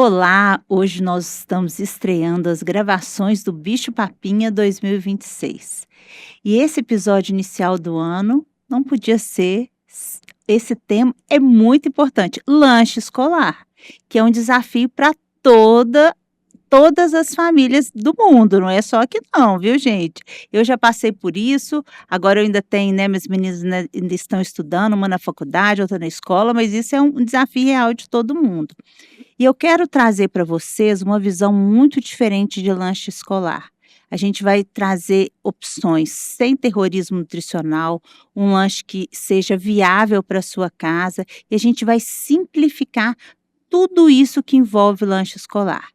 Olá, hoje nós estamos estreando as gravações do Bicho Papinha 2026. E esse episódio inicial do ano não podia ser. Esse tema é muito importante: lanche escolar, que é um desafio para todas as famílias do mundo, não é só aqui não, viu, gente? Eu já passei por isso, agora eu ainda tenho, né, minhas meninas ainda estão estudando, uma na faculdade, outra na escola, mas isso é um desafio real de todo mundo. E eu quero trazer para vocês uma visão muito diferente de lanche escolar. A gente vai trazer opções sem terrorismo nutricional, um lanche que seja viável para sua casa, e a gente vai simplificar tudo isso que envolve lanche escolar.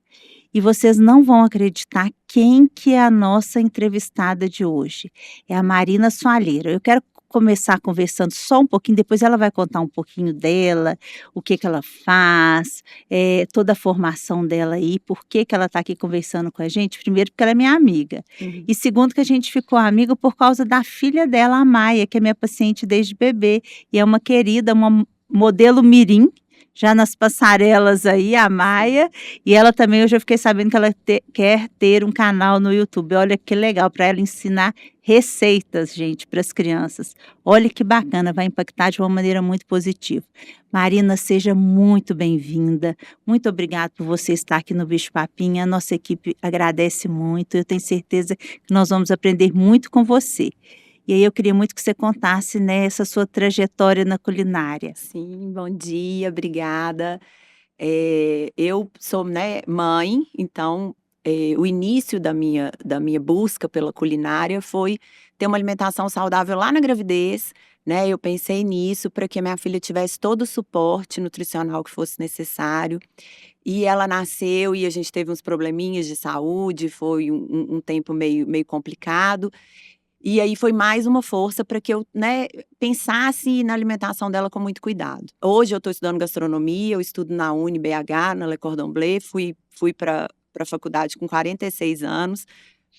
E vocês não vão acreditar quem que é a nossa entrevistada de hoje. É a Marina Soalheiro. Eu quero começar conversando só um pouquinho, depois ela vai contar um pouquinho dela, o que que ela faz, toda a formação dela aí, por que que ela está aqui conversando com a gente. Primeiro, porque ela é minha amiga. Uhum. E segundo, que a gente ficou amiga por causa da filha dela, a Maia, que é minha paciente desde bebê. E é uma querida, uma modelo mirim, já nas passarelas aí, a Maia. E ela também, eu já fiquei sabendo que ela quer ter um canal no YouTube. Olha que legal, para ela ensinar receitas, gente, para as crianças. Olha que bacana, vai impactar de uma maneira muito positiva. Marina, seja muito bem-vinda. Muito obrigada por você estar aqui no Bicho Papinha. A nossa equipe agradece muito. Eu tenho certeza que nós vamos aprender muito com você. E aí eu queria muito que você contasse, né, essa sua trajetória na culinária. Sim, bom dia, obrigada. Eu sou, né, mãe, então, o início da minha busca pela culinária foi ter uma alimentação saudável lá na gravidez, né, eu pensei nisso para que a minha filha tivesse todo o suporte nutricional que fosse necessário, e ela nasceu e a gente teve uns probleminhas de saúde, foi um tempo meio complicado. E aí foi mais uma força para que eu, né, pensasse na alimentação dela com muito cuidado. Hoje eu estou estudando gastronomia, eu estudo na UniBH, na Le Cordon Bleu, fui para a faculdade com 46 anos,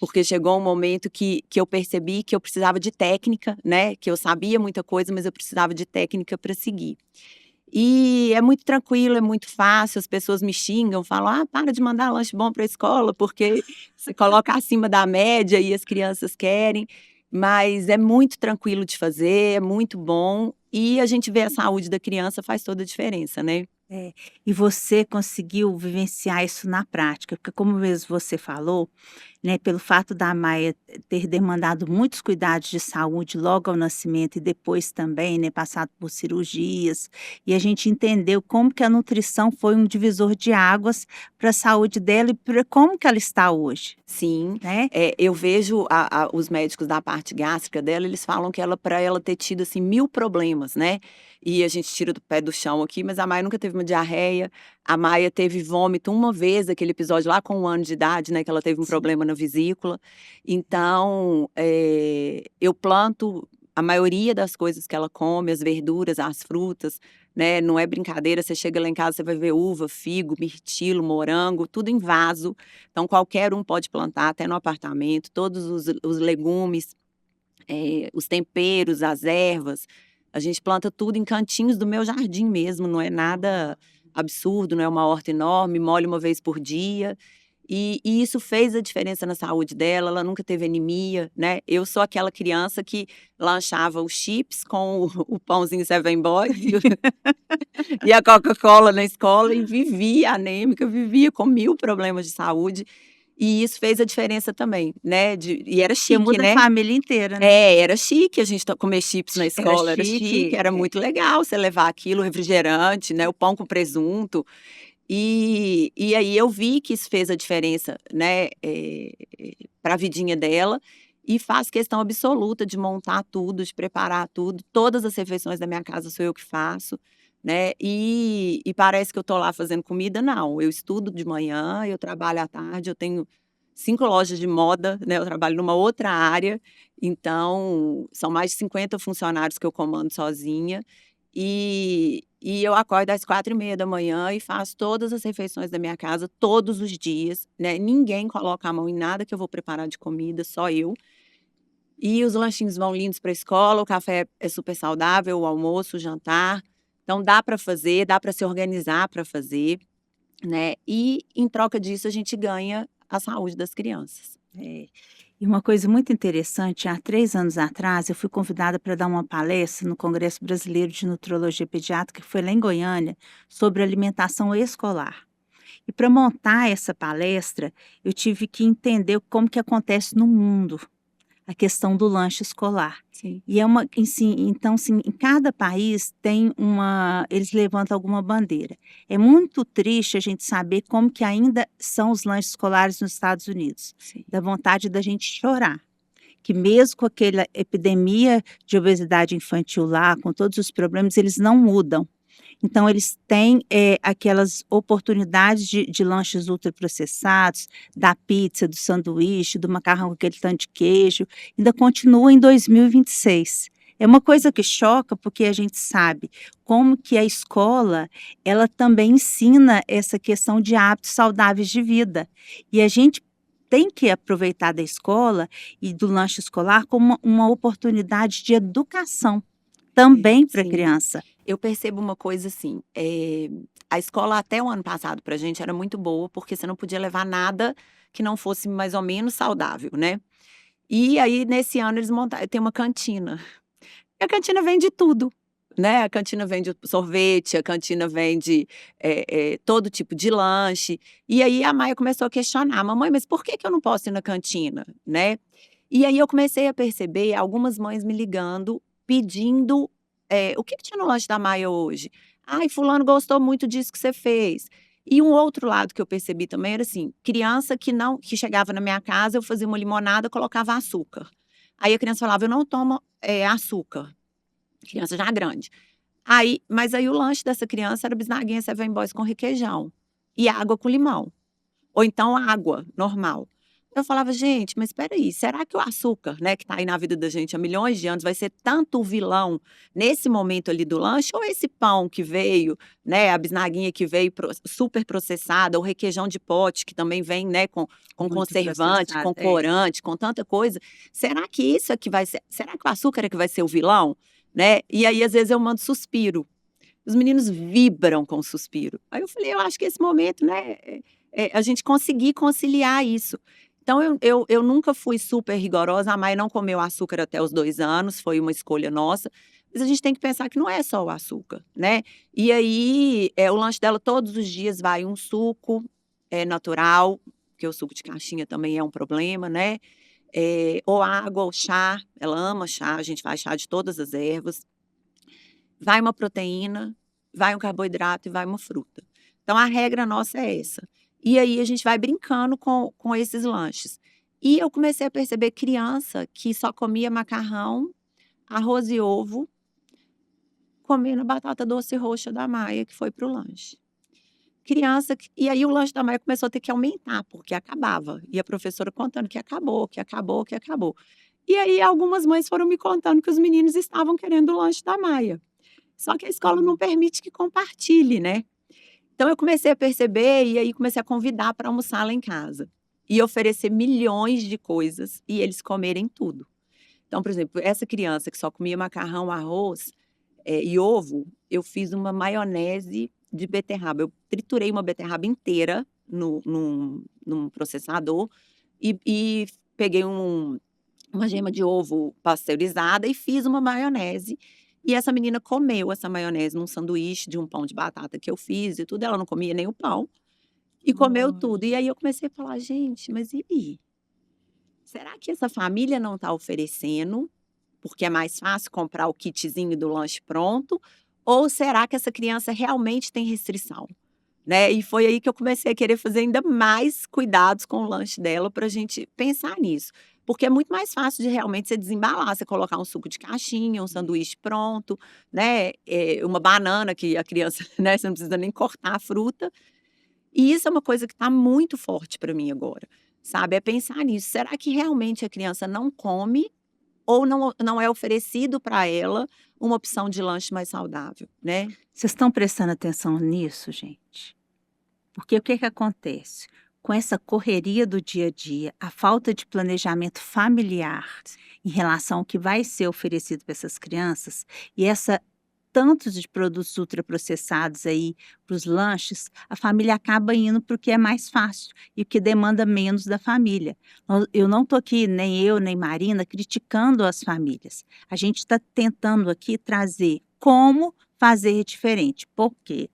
porque chegou um momento que eu percebi que eu precisava de técnica, né, que eu sabia muita coisa, mas eu precisava de técnica para seguir. E é muito tranquilo, é muito fácil, as pessoas me xingam, falam: "Ah, para de mandar lanche bom para a escola, porque você coloca acima da média e as crianças querem", mas é muito tranquilo de fazer, é muito bom, e a gente vê a saúde da criança faz toda a diferença, né. É, e você conseguiu vivenciar isso na prática, porque como mesmo você falou, né, pelo fato da Maia ter demandado muitos cuidados de saúde logo ao nascimento e depois também, né, passado por cirurgias, e a gente entendeu como que a nutrição foi um divisor de águas para a saúde dela e para como que ela está hoje, Sim, né? eu vejo os médicos da parte gástrica dela, eles falam que ela para ela ter tido, assim, 1000 problemas, né, e a gente tira do pé do chão aqui, mas a Maia nunca teve uma diarreia, a Maia teve vômito uma vez, aquele episódio lá com 1 ano de idade, né, que ela teve um Sim. problema na vesícula. Então, eu planto a maioria das coisas que ela come, as verduras, as frutas, né, não é brincadeira, você chega lá em casa, você vai ver uva, figo, mirtilo, morango, tudo em vaso. Então qualquer um pode plantar, até no apartamento, todos os legumes, os temperos, as ervas, a gente planta tudo em cantinhos do meu jardim mesmo, não é nada absurdo, não é uma horta enorme, molho uma vez por dia, e isso fez a diferença na saúde dela, ela nunca teve anemia, né. Eu sou aquela criança que lanchava os chips com o pãozinho Seven Boys e a Coca-Cola na escola e vivia anêmica, vivia com 1000 problemas de saúde, e isso fez a diferença também, né, e era Porque chique, muda a né. família inteira, né? Era chique a gente comer chips na Era escola, era chique, chique, era muito legal você levar aquilo, refrigerante, né, o pão com presunto. E aí eu vi que isso fez a diferença, né, pra vidinha dela, e faço questão absoluta de montar tudo, de preparar tudo, todas as refeições da minha casa sou eu que faço, né, e parece que eu tô lá fazendo comida, não, eu estudo de manhã, eu trabalho à tarde, eu tenho 5 lojas de moda, né, eu trabalho numa outra área, então são mais de 50 funcionários que eu comando sozinha, e eu acordo às 4h30 e faço todas as refeições da minha casa todos os dias, né, ninguém coloca a mão em nada que eu vou preparar de comida, só eu. E os lanchinhos vão lindos para a escola, o café é super saudável, o almoço, o jantar, então dá para fazer, dá para se organizar para fazer. né? E em troca disso a gente ganha a saúde das crianças. É. E uma coisa muito interessante, há 3 anos atrás, eu fui convidada para dar uma palestra no Congresso Brasileiro de Nutrologia Pediátrica, que foi lá em Goiânia, sobre alimentação escolar. E para montar essa palestra, eu tive que entender como que acontece no mundo a questão do lanche escolar. Sim. E é uma então, assim, em cada país tem eles levantam alguma bandeira. É muito triste a gente saber como que ainda são os lanches escolares nos Estados Unidos. Sim. Dá vontade da gente chorar, que mesmo com aquela epidemia de obesidade infantil lá, com todos os problemas, eles não mudam. Então eles têm, aquelas oportunidades de lanches ultraprocessados, da pizza, do sanduíche, do macarrão com aquele tanto de queijo, ainda continua em 2026. É uma coisa que choca, porque a gente sabe como que a escola, ela também ensina essa questão de hábitos saudáveis de vida. E a gente tem que aproveitar da escola e do lanche escolar como uma oportunidade de educação, também para a Sim. criança. Eu percebo uma coisa assim, a escola até o ano passado pra gente era muito boa, porque você não podia levar nada que não fosse mais ou menos saudável, né. E aí nesse ano eles montaram tem uma cantina. E a cantina vende tudo, né, a cantina vende sorvete, a cantina vende, todo tipo de lanche. E aí a Maia começou a questionar: "Mamãe, mas por que que eu não posso ir na cantina?", né. E aí eu comecei a perceber algumas mães me ligando, pedindo, "O que que tinha no lanche da Maia hoje?". "Ai, fulano gostou muito disso que você fez". E um outro lado que eu percebi também era assim, criança que chegava na minha casa, eu fazia uma limonada, colocava açúcar. Aí a criança falava: "Eu não tomo, açúcar", criança já grande. Mas aí o lanche dessa criança era bisnaguinha Seven Boys com requeijão, e água com limão. Ou então água normal. Eu falava: "Gente, mas espera aí, será que o açúcar, né, que tá aí na vida da gente há milhões de anos, vai ser tanto o vilão nesse momento ali do lanche, ou esse pão que veio, né, a bisnaguinha que veio super processada, o requeijão de pote que também vem, né, com Muito conservante, processado, com é. corante, com tanta coisa, será que isso é que vai ser será que o açúcar é que vai ser o vilão?", né. E aí às vezes eu mando suspiro. Os meninos vibram com o suspiro. Aí eu falei: "Eu acho que esse momento, né, a gente conseguir conciliar isso". Então eu nunca fui super rigorosa, a Maia não comeu açúcar até os 2 anos, foi uma escolha nossa, mas a gente tem que pensar que não é só o açúcar, né. E aí, o lanche dela todos os dias vai um suco, natural, porque o suco de caixinha também é um problema, né, ou água ou chá, ela ama chá, a gente faz chá de todas as ervas. Vai uma proteína, vai um carboidrato e vai uma fruta. Então a regra nossa é essa. E aí a gente vai brincando com esses lanches. E eu comecei a perceber criança que só comia macarrão, arroz e ovo, comendo batata doce roxa da Maia, que foi para o lanche. E aí o lanche da Maia começou a ter que aumentar, porque acabava. E a professora contando que acabou, que acabou, que acabou. E aí algumas mães foram me contando que os meninos estavam querendo o lanche da Maia. Só que a escola não Hum. permite que compartilhe, né. Então eu comecei a perceber, e aí comecei a convidar para almoçar lá em casa. E oferecer milhões de coisas, e eles comerem tudo. Então, por exemplo, essa criança que só comia macarrão, arroz, e ovo, eu fiz uma maionese de beterraba. Eu triturei uma beterraba inteira num processador, e peguei uma gema de ovo pasteurizada e fiz uma maionese. E essa menina comeu essa maionese num sanduíche de um pão de batata que eu fiz e tudo, ela não comia nem o pão, e comeu tudo. Olha. E aí eu comecei a falar: "Gente, mas e aí? Será que essa família não está oferecendo, porque é mais fácil comprar o kitzinho do lanche pronto, ou será que essa criança realmente tem restrição?", né. E foi aí que eu comecei a querer fazer ainda mais cuidados com o lanche dela pra gente pensar nisso. Porque é muito mais fácil de realmente você desembalar, você colocar um suco de caixinha, um sanduíche pronto, né, uma banana que a criança, né, você não precisa nem cortar a fruta. E isso é uma coisa que tá muito forte pra mim agora, sabe, é pensar nisso, será que realmente a criança não come, ou não é oferecido pra ela uma opção de lanche mais saudável, né? Vocês estão prestando atenção nisso, gente? Porque o que que acontece? Com essa correria do dia a dia, a falta de planejamento familiar em relação ao que vai ser oferecido para essas crianças, e essa tantos de produtos ultraprocessados aí para os lanches, a família acaba indo para o que é mais fácil e o que demanda menos da família. Eu não estou aqui, nem eu, nem Marina, criticando as famílias. A gente está tentando aqui trazer como fazer diferente. Por quê?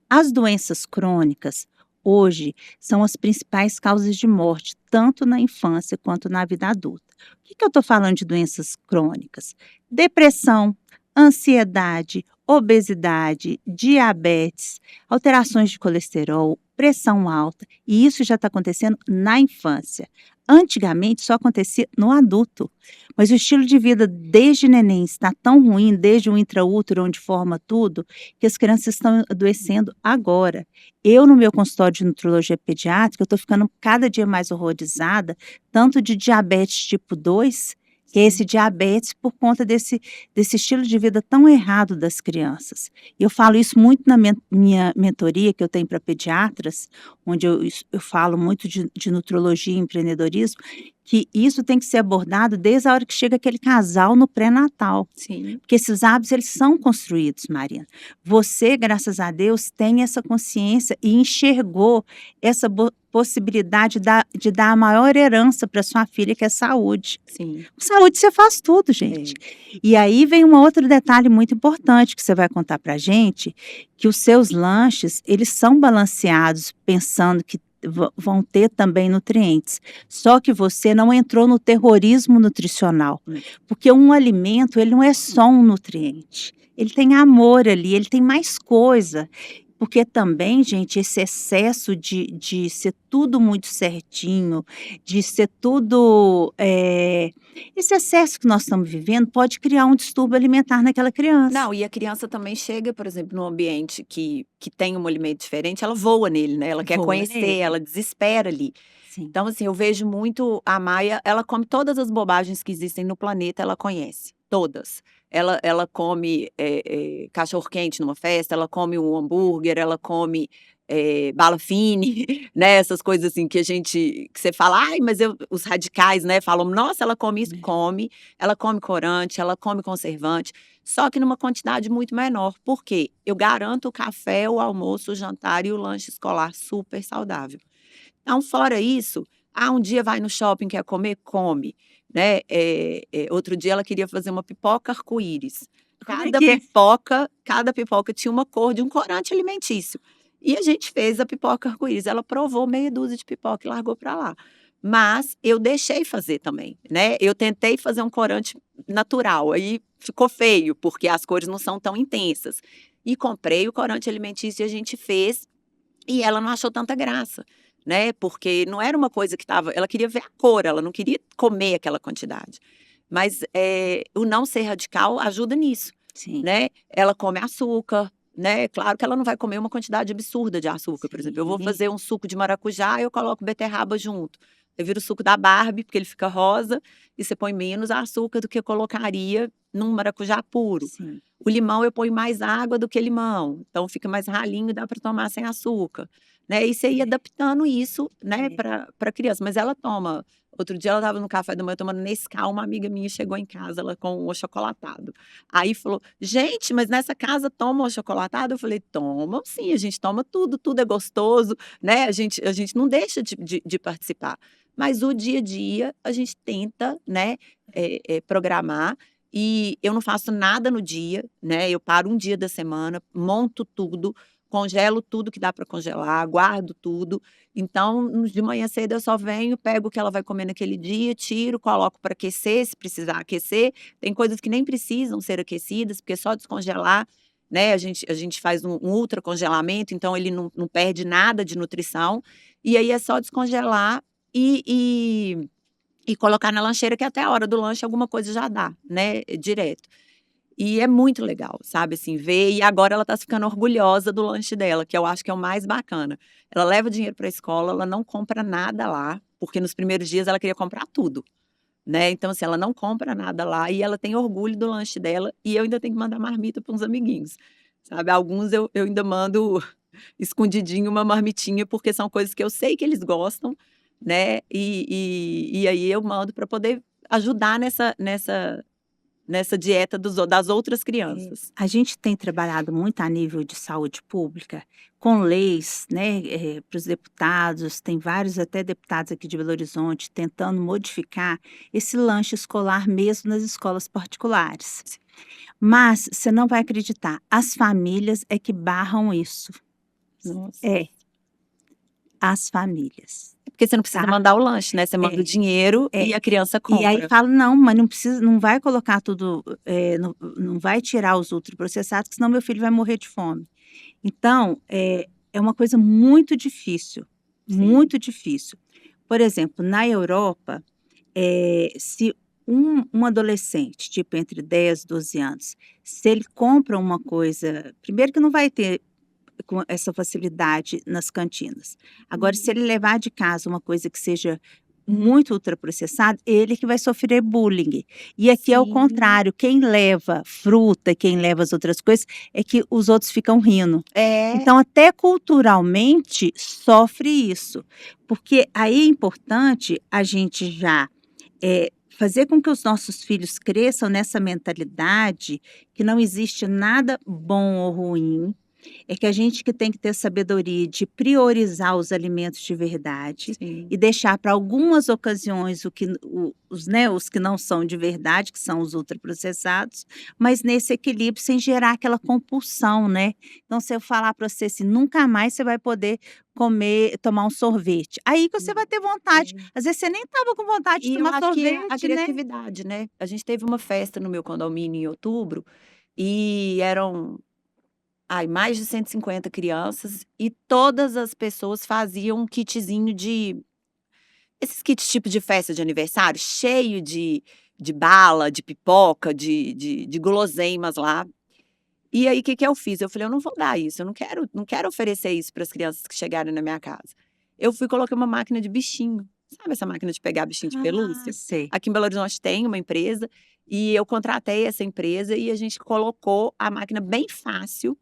As doenças crônicas, hoje, são as principais causas de morte, tanto na infância quanto na vida adulta. O que eu estou falando de doenças crônicas? Depressão, ansiedade, obesidade, diabetes, alterações de colesterol, pressão alta, e isso já está acontecendo na infância. Antigamente só acontecia no adulto, mas o estilo de vida desde neném está tão ruim, desde o intraútero, onde forma tudo, que as crianças estão adoecendo agora. Eu, no meu consultório de nutrologia pediátrica, eu estou ficando cada dia mais horrorizada, tanto de diabetes tipo 2, que é esse diabetes por conta desse estilo de vida tão errado das crianças. E eu falo isso muito na minha mentoria que eu tenho para pediatras, onde eu falo muito de nutrologia e empreendedorismo, que isso tem que ser abordado desde a hora que chega aquele casal no pré-natal. Sim. Porque esses hábitos, eles são construídos, Marina. Você, graças a Deus, tem essa consciência e enxergou essa possibilidade de dar a maior herança para sua filha, que é saúde. Sim. Com saúde você faz tudo, gente. E aí vem um outro detalhe muito importante que você vai contar para a gente, que os seus lanches, eles são balanceados, pensando que vão ter também nutrientes. Só que você não entrou no terrorismo nutricional, porque um alimento, ele não é só um nutriente. Ele tem amor ali, ele tem mais coisa. Porque também, gente, esse excesso de ser tudo muito certinho, de ser tudo. Esse excesso que nós estamos vivendo pode criar um distúrbio alimentar naquela criança. Não, e a criança também chega, por exemplo, num ambiente que tem um alimento diferente, ela voa nele, né? Ela quer Voa conhecer, nele. ela desespera ali. Sim. Então, assim, eu vejo muito a Maia, ela come todas as bobagens que existem no planeta, ela conhece, todas. Ela come cachorro-quente numa festa, ela come um hambúrguer, ela come bala fine, né? Essas coisas assim que você fala, ai, mas os radicais, né, falam, nossa, ela come isso, come, ela come corante, ela come conservante, só que numa quantidade muito menor. Por quê? Eu garanto o café, o almoço, o jantar e o lanche escolar super saudável. Então, fora isso, um dia vai no shopping, quer comer, come, né? Outro dia ela queria fazer uma pipoca arco-íris. Como é que é? Cada pipoca tinha uma cor de um corante alimentício. E a gente fez a pipoca arco-íris. Ela provou meia dúzia de pipoca e largou para lá. Mas eu deixei fazer também, né? Eu tentei fazer um corante natural, aí ficou feio, porque as cores não são tão intensas. E comprei o corante alimentício e a gente fez, e ela não achou tanta graça, né? Porque não era uma coisa que estava. Ela queria ver a cor, ela não queria comer aquela quantidade. Mas o não ser radical ajuda nisso, Sim. né? Ela come açúcar, né? Claro que ela não vai comer uma quantidade absurda de açúcar, por exemplo. Eu vou Sim. fazer um suco de maracujá e eu coloco beterraba junto. Eu viro o suco da Barbie, porque ele fica rosa, e você põe menos açúcar do que eu colocaria num maracujá puro. Sim. O limão eu ponho mais água do que limão, então fica mais ralinho e dá para tomar sem açúcar, né? E você ia adaptando isso, né, para criança. Mas ela toma. Outro dia ela estava no café da manhã tomando Nescau, uma amiga minha chegou em casa, ela com um achocolatado. Aí falou, gente, mas nessa casa toma o achocolatado? Eu falei, toma sim, a gente toma tudo, tudo é gostoso, né? A gente não deixa de participar. Mas o dia a dia a gente tenta, né, programar. E eu não faço nada no dia, né? Eu paro um dia da semana, monto tudo, congelo tudo que dá para congelar, guardo tudo. Então, de manhã cedo eu só venho, pego o que ela vai comer naquele dia, tiro, coloco para aquecer, se precisar aquecer. Tem coisas que nem precisam ser aquecidas, porque é só descongelar, né? A gente faz um ultra congelamento, então ele não perde nada de nutrição. E aí é só descongelar e colocar na lancheira, que até a hora do lanche alguma coisa já dá, né, direto. E é muito legal, sabe, assim, ver. E agora ela tá ficando orgulhosa do lanche dela, que eu acho que é o mais bacana. Ela leva dinheiro para a escola, ela não compra nada lá, porque nos primeiros dias ela queria comprar tudo, né? Então, assim, ela não compra nada lá e ela tem orgulho do lanche dela. E eu ainda tenho que mandar marmita para uns amiguinhos, sabe? Alguns eu ainda mando escondidinho uma marmitinha, porque são coisas que eu sei que eles gostam, né? E aí eu mando para poder ajudar nessa dieta das outras crianças. A gente tem trabalhado muito a nível de saúde pública, com leis, né, para os deputados, tem vários até deputados aqui de Belo Horizonte tentando modificar esse lanche escolar mesmo nas escolas particulares. Mas você não vai acreditar, as famílias é que barram isso. Nossa. As famílias. Porque você não precisa mandar o lanche, né? Você manda o dinheiro e a criança compra. E aí fala, não, mas não precisa, não vai colocar tudo, não vai tirar os ultraprocessados, senão meu filho vai morrer de fome. Então, é uma coisa muito difícil, muito difícil. Por exemplo, na Europa, se um adolescente, tipo entre 10 e 12 anos, se ele compra uma coisa, primeiro que não vai ter com essa facilidade nas cantinas. Agora, se ele levar de casa uma coisa que seja muito ultraprocessada, ele que vai sofrer bullying. E aqui é o contrário, quem leva fruta, quem leva as outras coisas, é que os outros ficam rindo. Então, até culturalmente, sofre isso. Porque aí é importante a gente já fazer com que os nossos filhos cresçam nessa mentalidade que não existe nada bom ou ruim, é que a gente que tem que ter sabedoria de priorizar os alimentos de verdade e deixar para algumas ocasiões os que não são de verdade, que são os ultraprocessados, mas nesse equilíbrio sem gerar aquela compulsão, né? Então, se eu falar para você assim, nunca mais você vai poder tomar um sorvete. Aí que você vai ter vontade. Às vezes você nem estava com vontade de tomar sorvete, a criatividade, né? A gente teve uma festa no meu condomínio em outubro e eram mais de 150 crianças e todas as pessoas faziam um kitzinho esses kits tipo de festa de aniversário, cheio de bala, de pipoca, de guloseimas lá. E aí, o que eu fiz? Eu falei, eu não vou dar isso, eu não quero oferecer isso para as crianças que chegarem na minha casa. Eu fui e coloquei uma máquina de bichinho. Sabe essa máquina de pegar bichinho de pelúcia? Sei. Aqui em Belo Horizonte tem uma empresa e eu contratei essa empresa e a gente colocou a máquina bem fácil.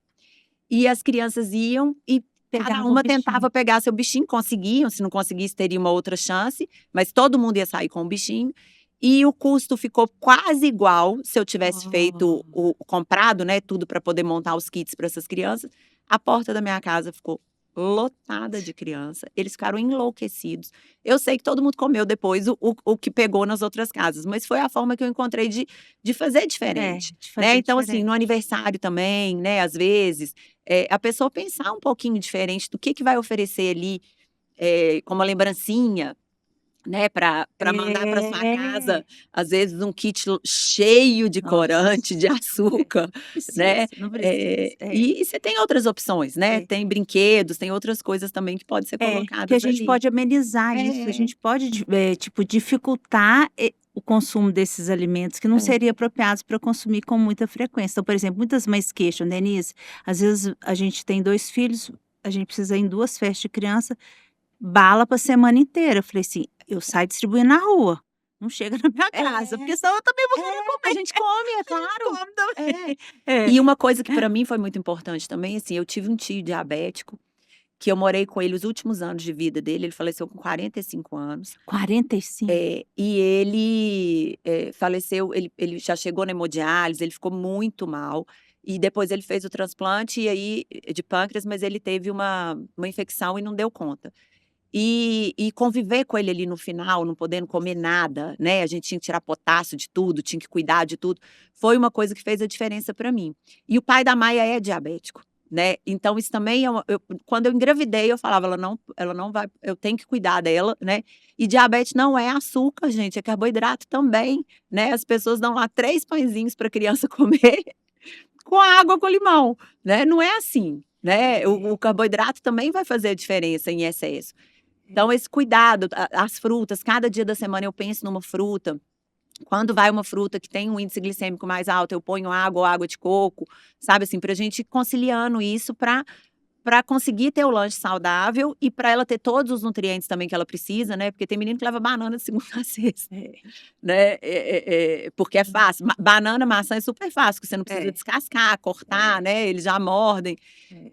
E as crianças iam e cada uma tentava pegar seu bichinho, conseguiam, se não conseguisse teria uma outra chance, mas todo mundo ia sair com o bichinho. E o custo ficou quase igual se eu tivesse feito comprado, né, tudo para poder montar os kits para essas crianças. A porta da minha casa ficou lotada de criança, eles ficaram enlouquecidos. Eu sei que todo mundo comeu depois o que pegou nas outras casas, mas foi a forma que eu encontrei de fazer diferente, né? Então, assim, no aniversário também, né, às vezes, a pessoa pensar um pouquinho diferente do que vai oferecer ali, como uma lembrancinha, né, para mandar para sua casa, às vezes um kit cheio de corante, de açúcar, né? Não precisa. E você tem outras opções, né? Tem brinquedos, tem outras coisas também que podem ser colocadas que a gente ali. pode amenizar isso, a gente pode tipo dificultar o consumo desses alimentos que não seriam apropriados para consumir com muita frequência. Então, por exemplo, muitas mães queixam, Denise, às vezes a gente tem 2 filhos, a gente precisa ir em 2 festas de criança, bala para a semana inteira. Eu falei assim, eu saio distribuindo na rua, não chega na minha casa, porque senão eu também vou querer comer. A gente come, é claro. A gente come também. E uma coisa que para mim foi muito importante também, assim, eu tive um tio diabético, que eu morei com ele os últimos anos de vida dele, ele faleceu com 45 anos. 45? E ele faleceu, ele já chegou na hemodiálise, ele ficou muito mal. E depois ele fez o transplante de pâncreas, mas ele teve uma infecção e não deu conta. E conviver com ele ali no final, não podendo comer nada, né? A gente tinha que tirar potássio de tudo, tinha que cuidar de tudo. Foi uma coisa que fez a diferença para mim. E o pai da Maia é diabético, né? Então isso também quando eu engravidei, eu falava, ela não vai, eu tenho que cuidar dela, né? E diabetes não é açúcar, gente, é carboidrato também, né? As pessoas dão lá 3 pãezinhos para a criança comer com água com limão, né? Não é assim, né? O carboidrato também vai fazer a diferença em excesso. Então, esse cuidado, as frutas, cada dia da semana eu penso numa fruta. Quando vai uma fruta que tem um índice glicêmico mais alto, eu ponho água ou água de coco, sabe assim, pra gente ir conciliando isso para conseguir ter o lanche saudável e para ela ter todos os nutrientes também que ela precisa, né? Porque tem menino que leva banana de segunda a sexta, né? Porque é fácil. Banana, maçã é super fácil, porque você não precisa descascar, cortar, né? Eles já mordem.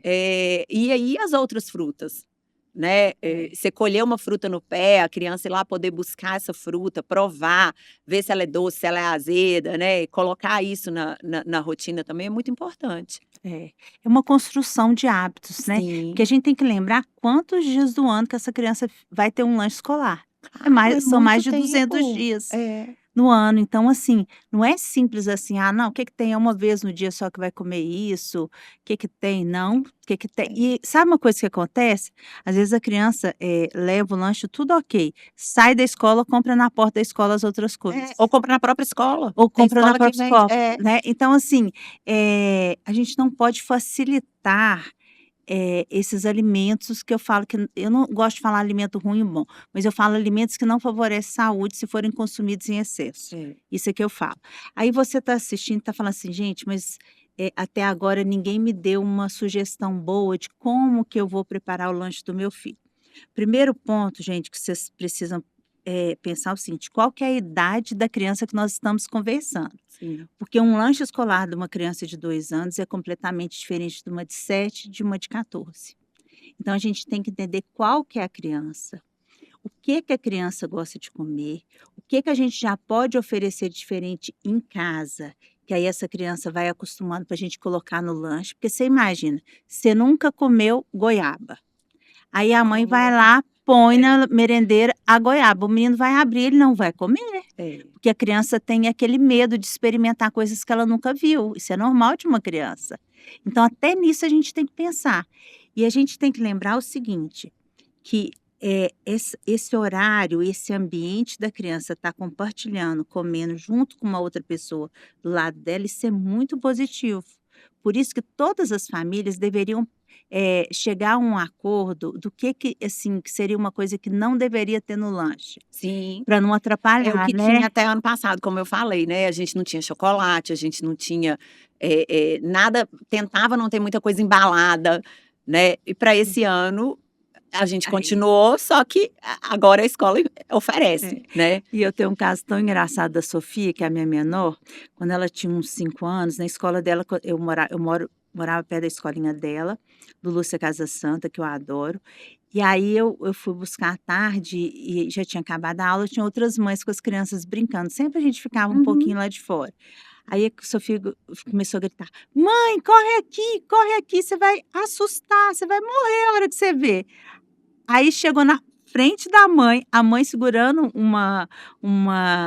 E aí as outras frutas, né? Você colher uma fruta no pé, a criança ir lá poder buscar essa fruta, provar, ver se ela é doce, se ela é azeda, né? E colocar isso na rotina também é muito importante. É uma construção de hábitos, né, porque a Sim. gente tem que lembrar quantos dias do ano que essa criança vai ter um lanche escolar. É São mais muito de 200 tempo. dias É. no ano, então assim, não é simples assim: "Ah não, o que que tem? É uma vez no dia só que vai comer isso, o que que tem?", não, o que que tem É. e sabe uma coisa que acontece? Às vezes a criança, leva o lanche tudo ok, sai da escola, compra na porta da escola as outras coisas. Ou compra na própria escola. Ou Tem compra na escola que própria vende. escola, né. Então assim, a gente não pode facilitar, esses alimentos que eu falo que eu não gosto de falar alimento ruim e bom, mas eu falo alimentos que não favorecem saúde se forem consumidos em excesso. É. Isso é que eu falo. Aí você está assistindo, está falando assim: "Gente, mas, até agora ninguém me deu uma sugestão boa de como que eu vou preparar o lanche do meu filho". Primeiro ponto, gente, que vocês precisam, pensar o seguinte: qual que é a idade da criança que nós estamos conversando? Sim. Porque um lanche escolar de uma criança de 2 anos é completamente diferente de uma de 7, de uma de 14. Então a gente tem que entender qual que é a criança, o que a criança gosta de comer, o que a gente já pode oferecer de diferente em casa, que aí essa criança vai acostumando para a gente colocar no lanche, porque você imagina, você nunca comeu goiaba. Aí a mãe vai Oh. lá, põe É. na merendeira a goiaba, o menino vai abrir, ele não vai comer, É. porque a criança tem aquele medo de experimentar coisas que ela nunca viu, isso é normal de uma criança. Então até nisso a gente tem que pensar. E a gente tem que lembrar o seguinte, que, esse horário, esse ambiente da criança estar compartilhando, comendo junto com uma outra pessoa do lado dela, isso é muito positivo. Por isso que todas as famílias deveriam chegar a um acordo do que, assim, que seria uma coisa que não deveria ter no lanche, Sim. para não É o atrapalhar, que né. tinha até ano passado, como eu falei, né, a gente não tinha chocolate, a gente não tinha, nada, tentava não ter muita coisa embalada, né, e para esse ano, a gente Aí continuou, só que agora a escola é. oferece, né. E eu tenho um caso tão engraçado da Sofia, que é a minha menor, quando ela tinha uns 5 anos, na escola dela, morava perto da escolinha dela, do Lúcia Casa Santa, que eu adoro. E aí eu fui buscar à tarde e já tinha acabado a aula, tinha outras mães com as crianças brincando, sempre a gente ficava um Uhum. pouquinho lá de fora. Aí a Sofia começou a gritar: "Mãe, corre aqui, você vai assustar, você vai morrer a hora que você ver". Aí chegou na frente da mãe, a mãe segurando uma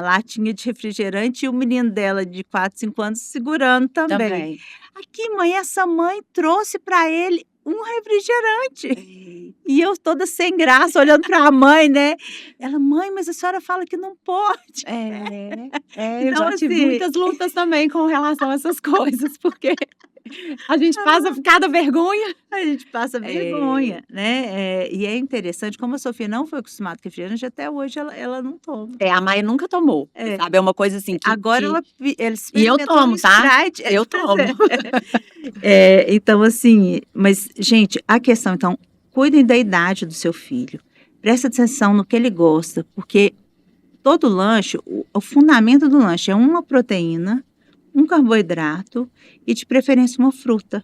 latinha de refrigerante e o menino dela de 4, 5 anos segurando também. Também. "Aqui mãe, essa mãe trouxe para ele um refrigerante". Eita. E eu toda sem graça olhando para a mãe, né. Ela: "Mãe, mas a senhora fala que não pode". Eu Então já tive assim muitas lutas também com relação a essas coisas, porque a gente passa cada vergonha. a gente passa É. vergonha, né, e é interessante como a Sofia não foi acostumada com refrigerante, até hoje ela não toma. A Maia nunca tomou, É. sabe, é uma coisa assim Agora ela e eu experimentou no tomo, tá, Sprite. eu Pois tomo. é. Então assim, mas gente, a questão então, cuidem da idade do seu filho, presta atenção no que ele gosta, porque todo lanche, o fundamento do lanche é uma proteína, um carboidrato e de preferência uma fruta.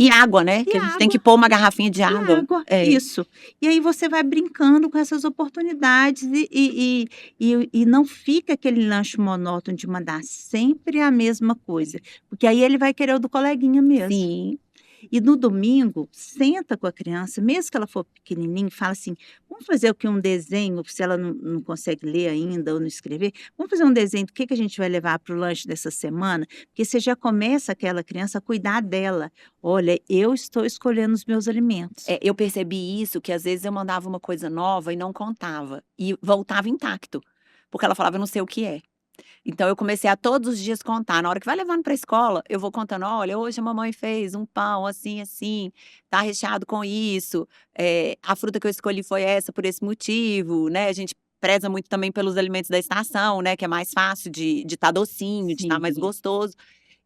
E água, né, E que a gente tem que água. pôr uma garrafinha de E água. água, É. isso. E aí você vai brincando com essas oportunidades e não fica aquele lanche monótono de mandar sempre a mesma coisa, porque aí ele vai querer o do coleguinha mesmo. Sim. E no domingo, senta com a criança, mesmo que ela for pequenininha, e fala assim: "Vamos fazer o quê? Um desenho", se ela não consegue ler ainda ou não escrever, "vamos fazer um desenho do que a gente vai levar para o lanche dessa semana?", porque você já começa aquela criança a cuidar dela. "Olha, eu estou escolhendo os meus alimentos". Eu percebi isso, que às vezes eu mandava uma coisa nova e não contava, e voltava intacto, porque ela falava: "Eu não sei o que é". Então eu comecei a todos os dias contar, na hora que vai levando para a escola, eu vou contando: "Olha, hoje a mamãe fez um pão assim, assim, tá recheado com isso, a fruta que eu escolhi foi essa por esse motivo", né, a gente preza muito também pelos alimentos da estação, né, que é mais fácil de estar docinho, de estar mais Sim. gostoso.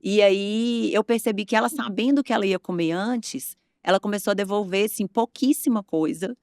E aí eu percebi que ela, sabendo o que ela ia comer antes, ela começou a devolver, assim, pouquíssima coisa,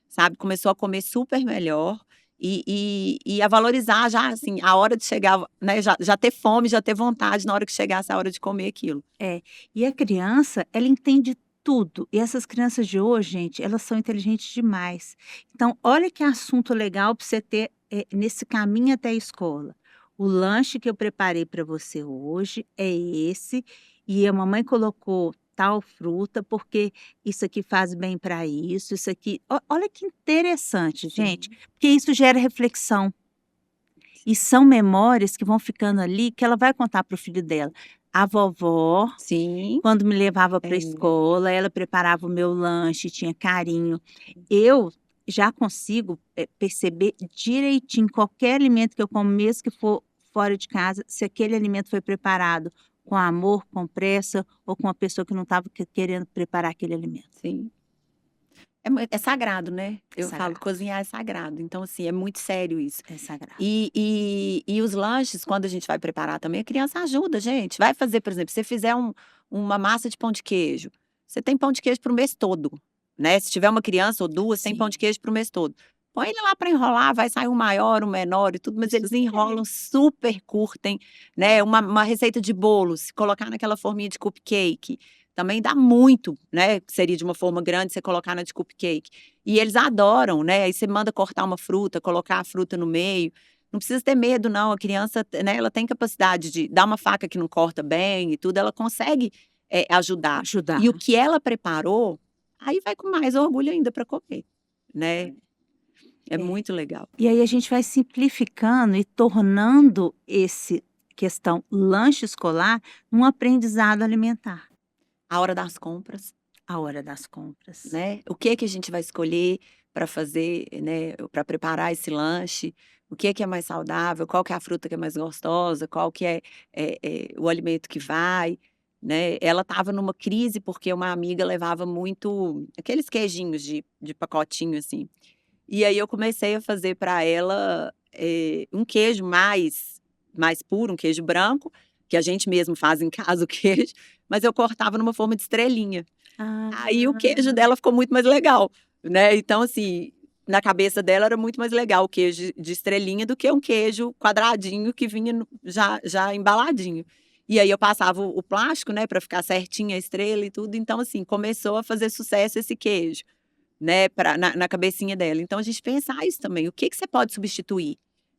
sabe, começou a comer super melhor e a valorizar já, assim, a hora de chegar, né, já ter fome, já ter vontade na hora que chegasse a hora de comer aquilo. É. E a criança, ela entende tudo. E essas crianças de hoje, gente, elas são inteligentes demais. Então, olha que assunto legal para você ter nesse caminho até a escola. O lanche que eu preparei para você hoje é esse, e a mamãe colocou tal fruta, porque isso aqui faz bem para isso, isso aqui. Olha que interessante, gente, Sim, porque isso gera reflexão. E são memórias que vão ficando ali, que ela vai contar para o filho dela. A vovó, sim, quando me levava para a é, escola, ela preparava o meu lanche, tinha carinho. Eu já consigo, perceber direitinho qualquer alimento que eu como, mesmo que for fora de casa, se aquele alimento foi preparado com amor, com pressa ou com uma pessoa que não estava querendo preparar aquele alimento. sim. É sagrado, né? É Eu falo, sagrado, cozinhar é sagrado. Então, assim, é muito sério isso. é sagrado. E os lanches, quando a gente vai preparar também, a criança ajuda, gente. Vai fazer, por exemplo, se você fizer uma massa de pão de queijo, você tem pão de queijo para o mês todo, né? Se tiver uma criança ou duas, tem pão Sim, de queijo para o mês todo. Põe ele lá para enrolar, vai sair um maior, um menor e tudo, mas isso eles enrolam, super curtem, né? Uma receita de bolo, se colocar naquela forminha de cupcake, também dá muito, né? Que seria de uma forma grande, você colocar na de cupcake. E eles adoram, né? Aí você manda cortar uma fruta, colocar a fruta no meio. Não precisa ter medo, não. A criança, né, ela tem capacidade de dar uma faca que não corta bem e tudo, ela consegue ajudar. ajudar. E o que ela preparou, aí vai com mais orgulho ainda para comer, né? É É. muito legal. E aí a gente vai simplificando e tornando esse questão lanche escolar um aprendizado alimentar. A hora das compras, A hora das compras. né? O que que a gente vai escolher para fazer, né, para preparar esse lanche? O que é mais saudável? Qual que é a fruta que é mais gostosa? Qual que é o alimento que vai, né? Ela estava numa crise porque uma amiga levava muito aqueles queijinhos de pacotinho assim. E aí eu comecei a fazer para ela um queijo mais puro, um queijo branco, que a gente mesmo faz em casa o queijo, mas eu cortava numa forma de estrelinha. Aí o queijo Ah, dela ficou muito mais legal, né, então assim, na cabeça dela era muito mais legal o queijo de estrelinha do que um queijo quadradinho que vinha já embaladinho. E aí eu passava o plástico, né, para ficar certinha a estrela e tudo, então assim, começou a fazer sucesso esse queijo, né, na cabecinha dela. Então a gente pensar isso também, o que que você pode substituir,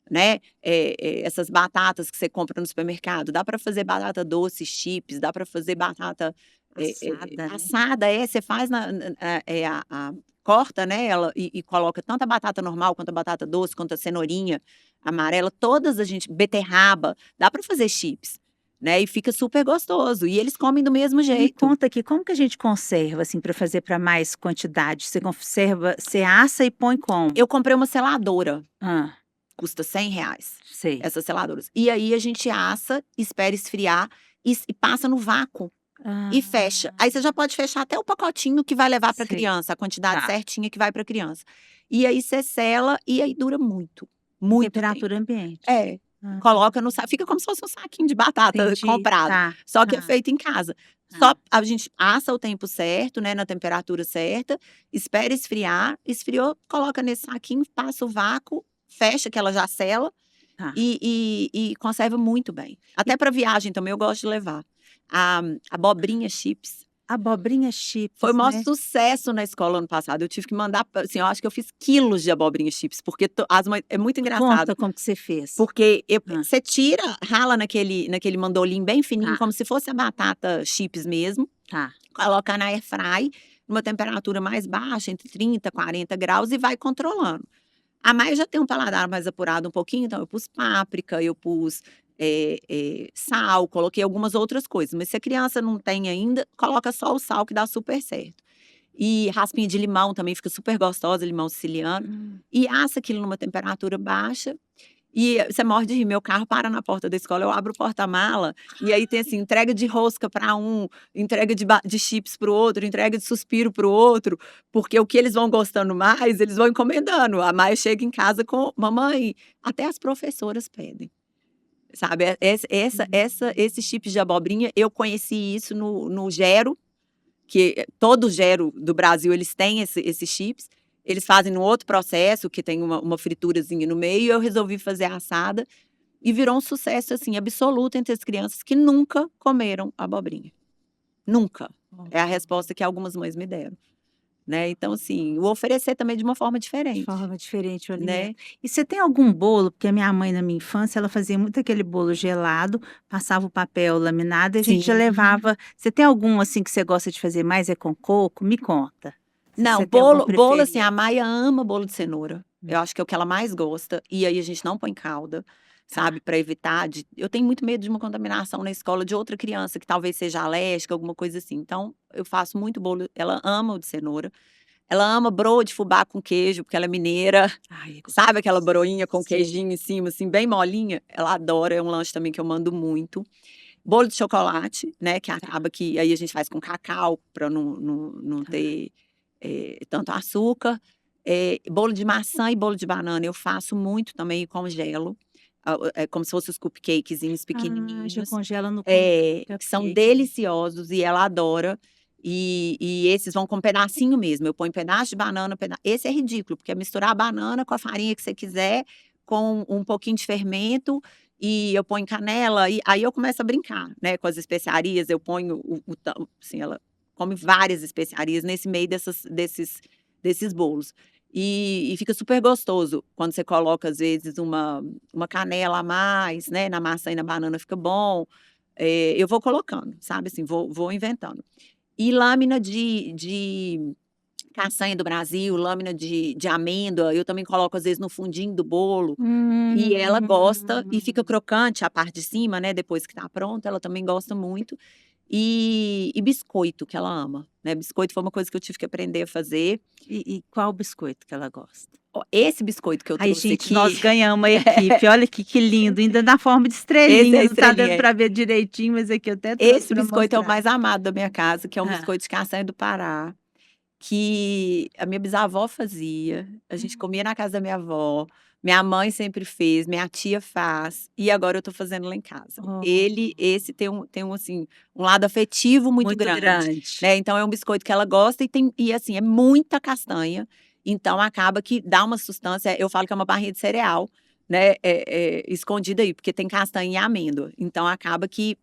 né, essas batatas que você compra no supermercado, dá para fazer batata doce, chips, dá para fazer batata assada, né? assada, você faz corta, né, ela e coloca tanto a batata normal, quanto a batata doce, quanto a cenourinha amarela, todas a gente beterraba, dá para fazer chips, né, e fica super gostoso, e eles comem do mesmo E me jeito. conta aqui, como que a gente conserva, assim, para fazer para mais quantidade? Você conserva, você assa e põe como? Eu comprei uma seladora, Ah, custa R$ 100, sei. essas seladoras. E aí a gente assa, espera esfriar e passa no vácuo. E fecha. Ah, Aí você já pode fechar até o pacotinho que vai levar para sei. criança, a quantidade Tá. certinha que vai para criança. E aí você sela e aí dura muito, Em muito temperatura tempo. ambiente. É, Ah, coloca no sa fica como se fosse um saquinho de batata entendi. comprado, Tá, só que é tá, feito em casa. tá. Só a gente assa o tempo certo, né, na temperatura certa, espera esfriar, esfriou, coloca nesse saquinho, passa o vácuo, fecha que ela já sela Tá. e conserva muito bem. Até para viagem também eu gosto de levar. A abobrinha chips Abobrinha foi o chips, maior né. sucesso na escola ano passado. Eu tive que mandar, assim, eu acho que eu fiz quilos de abobrinha chips, porque as mães é muito engraçado, Conta como que você fez. porque Hã, você tira, rala naquele mandolim bem fininho, tá, como se fosse a batata chips mesmo, tá. coloca na airfry, numa temperatura mais baixa, entre 30 e 40 graus, e vai controlando. A Maia já tem um paladar mais apurado um pouquinho, então eu pus páprica, eu pus, sal, coloquei algumas outras coisas, mas se a criança não tem ainda, coloca só o sal que dá super certo. E raspinha de limão também fica super gostosa, limão siciliano, Hum. e assa aquilo numa temperatura baixa, e você morre de rir, meu carro para na porta da escola, eu abro o porta-mala, e aí tem assim, entrega de rosca para um, entrega de chips para o outro, entrega de suspiro para o outro, porque o que eles vão gostando mais, eles vão encomendando. A Maia chega em casa com: "Mamãe", até as professoras pedem, sabe. Esses chips de abobrinha, eu conheci isso no Gero, que todo Gero do Brasil eles têm esses chips, eles fazem num outro processo que tem uma friturazinha no meio, e eu resolvi fazer assada, e virou um sucesso, assim, absoluto entre as crianças que nunca comeram abobrinha. Nunca. É a resposta que algumas mães me deram, né. Então, assim, o oferecer também de uma forma De diferente, forma diferente o alimento. né. E você tem algum bolo, porque a minha mãe na minha infância, ela fazia muito aquele bolo gelado, passava o papel laminado e a gente já Sim. levava. Você tem algum, assim, que você gosta de fazer mais é com coco? Me conta, se Não, você tem algum bolo, assim, preferido. a Maia ama bolo de cenoura. Hum, Eu acho que é o que ela mais gosta, e aí a gente não põe calda, tá. sabe, para evitar de eu tenho muito medo de uma contaminação na escola de outra criança que talvez seja alérgica, alguma coisa assim. Então, eu faço muito bolo ela ama o de cenoura. Ela ama broa de fubá com queijo, porque ela é mineira, Ai, é sabe aquela gostoso. broinha com Sei. queijinho em cima, assim, bem molinha? Ela adora, é um lanche também que eu mando muito. Bolo de chocolate, né, que Tá, acaba que aí a gente faz com cacau para não tá. ter, tanto açúcar. Bolo de maçã e bolo de banana eu faço muito também e congelo. É como se fossem os cupcakezinhos Ah, já pequenininhos. congela no Que são cupcake, né. deliciosos e ela adora. E esses vão com pedacinho mesmo, eu ponho pedaço de banana, esse é ridículo, porque é misturar a banana com a farinha que você quiser, com um pouquinho de fermento, e eu ponho canela, e aí eu começo a brincar, né, com as especiarias, eu ponho assim, ela come várias especiarias nesse meio desses bolos. E fica super gostoso quando você coloca, às vezes, uma canela a mais, né, na maçã e na banana fica bom. Eu vou colocando, sabe, assim, vou inventando. E lâmina de castanha do Brasil, lâmina de amêndoa, eu também coloco, às vezes, no fundinho do bolo, e ela gosta e fica Hum. crocante a parte de cima, né, depois que tá pronto, ela também gosta muito. E biscoito, que ela ama, né, biscoito foi uma coisa que eu tive que aprender a fazer. E qual biscoito que ela gosta? Ó, esse biscoito que eu Ai, trouxe gente, aqui, nós ganhamos a equipe, olha aqui que lindo, ainda na forma de esse é estrelinha, a não tá dando estrelinha. para ver direitinho, mas aqui eu até trouxe Esse para biscoito é o mostrar. mais amado da minha casa, que é um Hã. biscoito de castanha do Pará. Que a minha bisavó fazia, a gente comia na casa da minha avó, minha mãe sempre fez, minha tia faz, e agora eu tô fazendo lá em casa. Oh, Esse tem um, assim, um lado afetivo muito muito grande, grande. né, então é um biscoito que ela gosta e assim, é muita castanha, então acaba que dá uma sustância, eu falo que é uma barrinha de cereal, né, escondida aí, porque tem castanha e amêndoa, então acaba que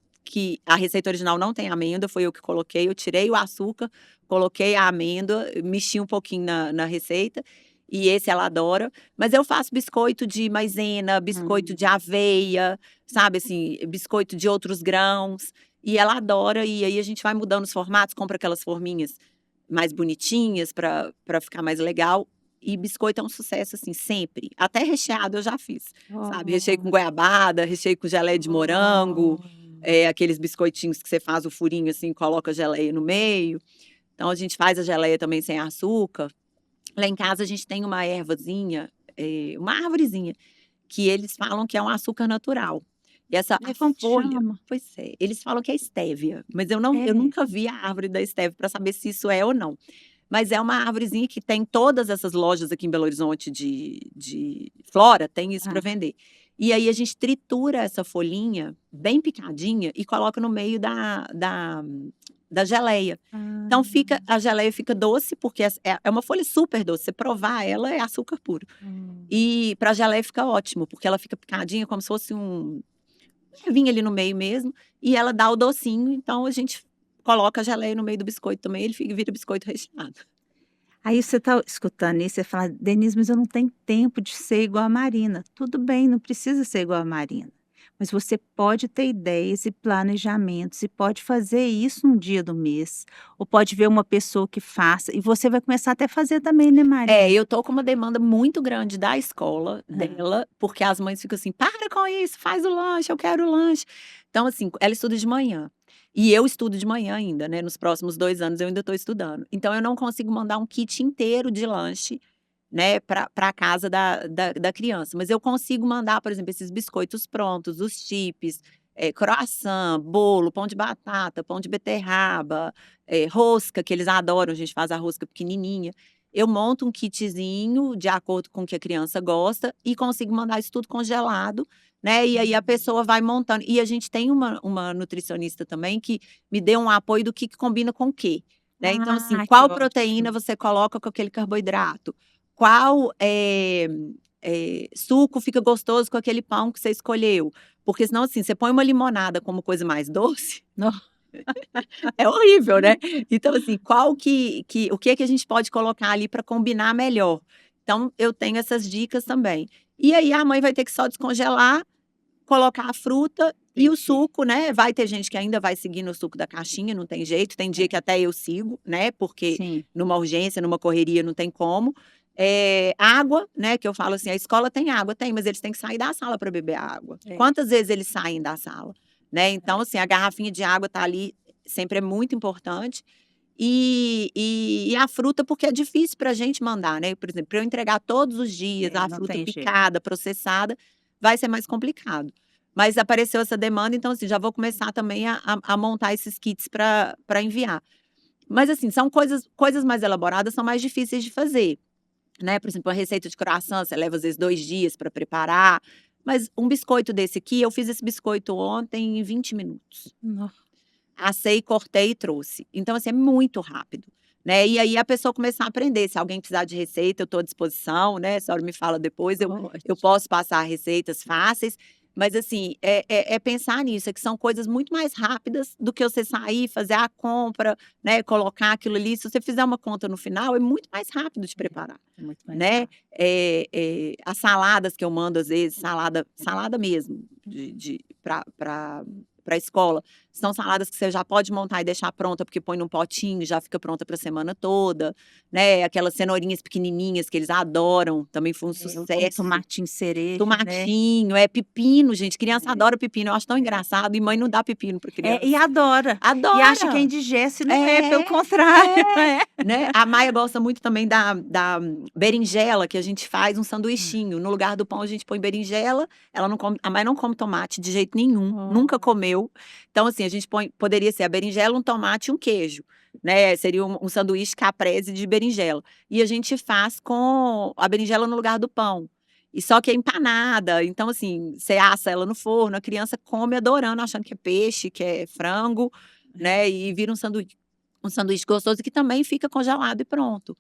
a receita original não tem amêndoa, foi eu que coloquei, eu tirei o açúcar, coloquei a amêndoa, mexi um pouquinho na receita, e esse ela adora. Mas eu faço biscoito de maisena, biscoito de Hum. aveia, sabe, assim, biscoito de outros grãos, e ela adora, e aí a gente vai mudando os formatos, compra aquelas forminhas mais bonitinhas para ficar mais legal. E biscoito é um sucesso, assim, sempre. Até recheado eu já fiz, sabe, recheio com Oh, goiabada, recheio com geleia de morango, oh. aqueles biscoitinhos que você faz o furinho, assim, coloca geleia no meio. Então a gente faz a geleia também sem açúcar. Lá em casa a gente tem uma ervazinha, uma arvorezinha, que eles falam que é um açúcar natural. E a Ai, como que folha, chama? pois é, eles falam que é estévia, mas eu É. nunca vi a árvore da estévia para saber se isso é ou não. Mas é uma arvorezinha que tem todas essas lojas aqui em Belo Horizonte de flora, tem isso para Hã. vender. E aí a gente tritura essa folhinha bem picadinha e coloca no meio da geleia. Então Ah. a geleia fica doce, porque é uma folha super doce, você provar ela é açúcar puro. Hum. E pra geleia fica ótimo, porque ela fica picadinha como se fosse uma ervinha ali no meio mesmo, e ela dá o docinho, então a gente coloca a geleia no meio do biscoito também, ele fica vira biscoito recheado. Aí você tá escutando isso, você fala: "Denise, mas eu não tenho tempo de ser igual a Marina". Tudo bem, não precisa ser igual a Marina, mas você pode ter ideias e planejamentos e pode fazer isso num dia do mês, ou pode ver uma pessoa que faça, e você vai começar até a fazer também, né, Marina? Eu tô com uma demanda muito grande da escola Hã. dela, porque as mães ficam assim: "Para com isso, faz o lanche, eu quero o lanche". Então, assim, ela estuda de manhã, e eu estudo de manhã ainda, né, nos próximos 2 anos eu ainda estou estudando. Então eu não consigo mandar um kit inteiro de lanche, né, pra casa da criança, mas eu consigo mandar, por exemplo, esses biscoitos prontos, os chips, croissant, bolo, pão de batata, pão de beterraba, rosca, que eles adoram, a gente faz a rosca pequenininha. Eu monto um kitzinho de acordo com o que a criança gosta e consigo mandar isso tudo congelado, né, e aí a pessoa vai montando. E a gente tem uma nutricionista também que me deu um apoio do que combina com o quê, né. Então, assim, Ah, que qual proteína ótimo. você coloca com aquele carboidrato? Qual, suco fica gostoso com aquele pão que você escolheu? Porque senão, assim, você põe uma limonada como coisa mais doce, No É horrível, né? Então, assim, o que é que a gente pode colocar ali para combinar melhor? Então, eu tenho essas dicas também. E aí a mãe vai ter que só descongelar, colocar a fruta e o Entendi. suco, né? Vai ter gente que ainda vai seguir no suco da caixinha, não tem jeito. Tem dia que até eu sigo, né? Porque Sim. numa urgência, numa correria, não tem como. Água, né? Que eu falo assim, a escola tem água, tem, mas eles têm que sair da sala para beber a água. É. Quantas vezes eles saem da sala, né? Então, assim, a garrafinha de água tá ali, sempre é muito importante. E a fruta, porque é difícil para a gente mandar, né? Por exemplo, para eu entregar todos os dias a Não fruta tem jeito. picada, processada, vai ser mais complicado. Mas apareceu essa demanda, então, assim, já vou começar também a montar esses kits para enviar. Mas, assim, são coisas mais elaboradas, são mais difíceis de fazer, né? Por exemplo, uma receita de croissant, você leva às vezes 2 dias para preparar. Mas um biscoito desse aqui, eu fiz esse biscoito ontem em 20 minutos. Assei, cortei e trouxe. Então, assim, é muito rápido, né? E aí a pessoa começar a aprender. Se alguém precisar de receita, eu estou à disposição, né? A senhora me fala depois, eu Ótimo. posso passar receitas fáceis. Mas, assim, é pensar nisso, é que são coisas muito mais rápidas do que você sair, fazer a compra, né? Colocar aquilo ali. Se você fizer uma conta no final, é muito mais rápido de preparar, É muito mais né? rápido. As saladas que eu mando, às vezes, salada mesmo, para a escola. São saladas que você já pode montar e deixar pronta, porque põe num potinho, já fica pronta para a semana toda, né? Aquelas cenourinhas pequenininhas que eles adoram, também foi um Um sucesso. tomatinho cereja, né? Tomatinho, pepino, gente. Criança adora pepino. Eu acho tão engraçado. E mãe não dá pepino para criança. E adora. Adora. E acha que é indigeste, não é, pelo contrário. Né? A Maia gosta muito também da berinjela, que a gente faz um sanduichinho. No lugar do pão, a gente põe berinjela. Ela não come, a Maia não come tomate de jeito nenhum, nunca comeu. Então, assim, a gente poderia ser a berinjela, um tomate e um queijo, né? Seria um sanduíche caprese de berinjela. E a gente faz com a berinjela no lugar do pão. E só que é empanada, então assim, você assa ela no forno, a criança come adorando, achando que é peixe, que é frango, né? E vira um sanduíche gostoso que também fica congelado e pronto.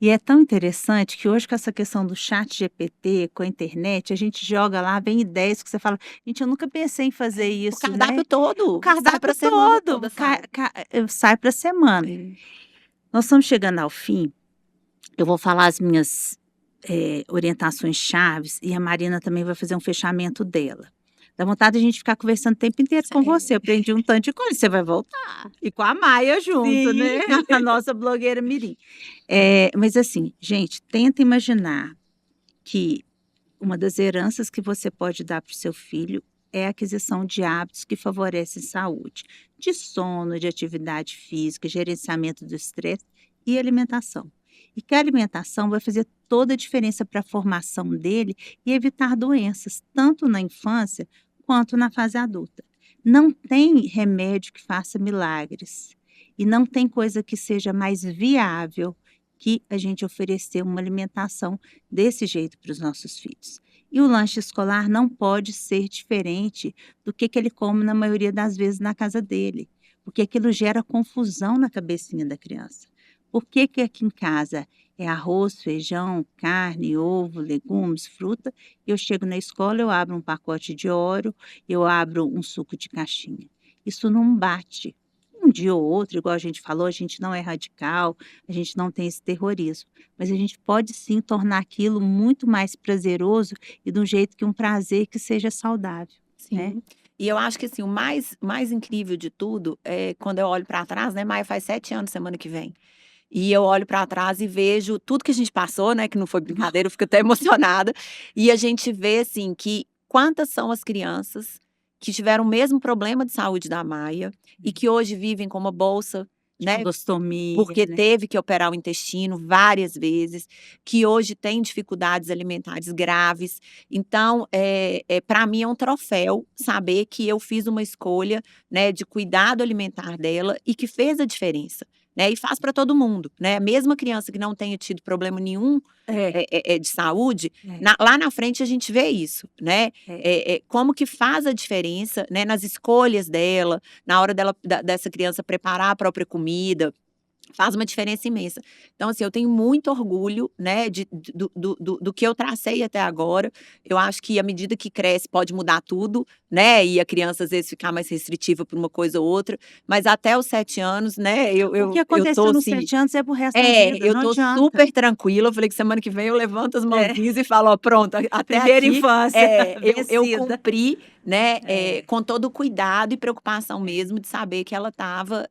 E é tão interessante que hoje com essa questão do chat GPT, com a internet, a gente joga lá, vem ideias que você fala: "Gente, eu nunca pensei em fazer O isso", cardápio né. todo, O cardápio sai pra semana todo, toda, sai. sai pra semana. Nós estamos chegando ao fim, eu vou falar as minhas, orientações chaves e a Marina também vai fazer um fechamento dela. Dá vontade de a gente ficar conversando o tempo inteiro com você, eu aprendi um tanto de coisa, você vai voltar. E com a Maia junto, Sim. né, a nossa blogueira mirim. Mas assim, gente, tenta imaginar que uma das heranças que você pode dar para o seu filho é a aquisição de hábitos que favorecem saúde, de sono, de atividade física, gerenciamento do estresse e alimentação. E que a alimentação vai fazer toda a diferença para a formação dele e evitar doenças, tanto na infância quanto na fase adulta. Não tem remédio que faça milagres e não tem coisa que seja mais viável que a gente oferecer uma alimentação desse jeito para os nossos filhos. E o lanche escolar não pode ser diferente do que ele come na maioria das vezes na casa dele, porque aquilo gera confusão na cabecinha da criança. Por que aqui em casa é arroz, feijão, carne, ovo, legumes, fruta, e eu chego na escola, eu abro um pacote de Oreo, eu abro um suco de caixinha. Isso não bate. Um dia ou outro, igual a gente falou, a gente não é radical, a gente não tem esse terrorismo, mas a gente pode sim tornar aquilo muito mais prazeroso e de um jeito que um prazer que seja saudável, né? Sim. E eu acho que assim, o mais incrível de tudo é quando eu olho para trás, né? Maia faz 7 anos semana que vem. E eu olho para trás e vejo tudo que a gente passou, né? Que não foi brincadeira, eu fico até emocionada. E a gente vê assim que quantas são as crianças que tiveram o mesmo problema de saúde da Maia e que hoje vivem com uma bolsa, né? Colostomia, Porque né? teve que operar o intestino várias vezes, que hoje tem dificuldades alimentares graves. Então, para mim é um troféu saber que eu fiz uma escolha, né, de cuidado alimentar dela e que fez a diferença, né? E faz para todo mundo, né? A mesma criança que não tenha tido problema nenhum de saúde, É. lá na frente a gente vê isso, né? Como que faz a diferença, né, nas escolhas dela, na hora dessa criança preparar a própria comida. faz uma diferença imensa. Então, assim, eu tenho muito orgulho, né, do que eu tracei até agora. Eu acho que à medida que cresce pode mudar tudo, né, e a criança às vezes ficar mais restritiva por uma coisa ou outra, mas até os 7 anos, né, O que eu tô aconteceu nos assim 7 anos é pro resto da vida, eu não tô adianta. super tranquila, eu falei que semana que vem eu levanto as É, mãozinhas e falo: "Ó, pronto, até primeira aqui, infância eu vencida. cumpri", né, É, com todo o cuidado e preocupação é. mesmo de saber que ela estava,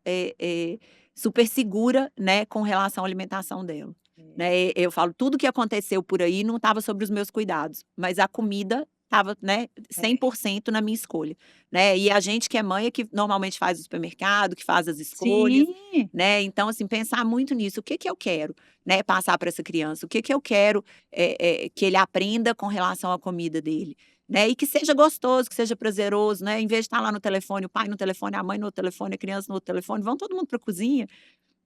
super segura, né, com relação à alimentação dela, É. né. Eu falo, tudo que aconteceu por aí não estava sobre os meus cuidados, mas a comida estava, né, cem É. por cento na minha escolha, né. E a gente que é mãe é que normalmente faz o supermercado, que faz as escolhas, Sim, né. Então, assim, pensar muito nisso, o que que eu quero, né, passar para essa criança, o que que eu quero, que ele aprenda com relação à comida dele, né, e que seja gostoso, que seja prazeroso, né, em vez de estar lá no telefone, o pai no telefone, a mãe no telefone, a criança no outro telefone, vão todo mundo para a cozinha,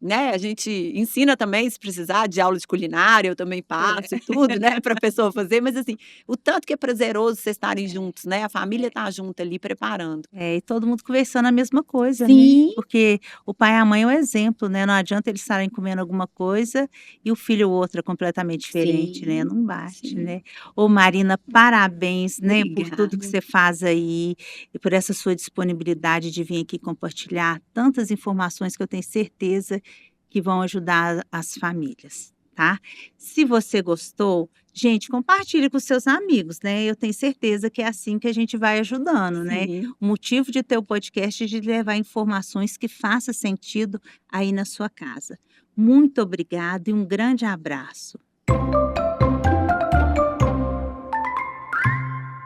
né, a gente ensina também, se precisar de aula de culinária, eu também passo e é. tudo, né, pra pessoa fazer, mas assim, o tanto que é prazeroso vocês estarem É, juntos, né, a família é. tá junto ali preparando. É, e todo mundo conversando a mesma coisa, né, Sim, porque o pai e a mãe é o exemplo, né, não adianta eles estarem comendo alguma coisa e o filho ou outra completamente diferente, né, sim, não bate, sim. né. Ô Marina, parabéns, né, por tudo que Obrigada. você faz aí e por essa sua disponibilidade de vir aqui compartilhar tantas informações que eu tenho certeza que vão ajudar as famílias, tá. Se você gostou, gente, compartilhe com seus amigos, né, eu tenho certeza que é assim que a gente vai ajudando, né. Sim. O motivo de ter o podcast é de levar informações que façam sentido aí na sua casa. Muito obrigada e um grande abraço.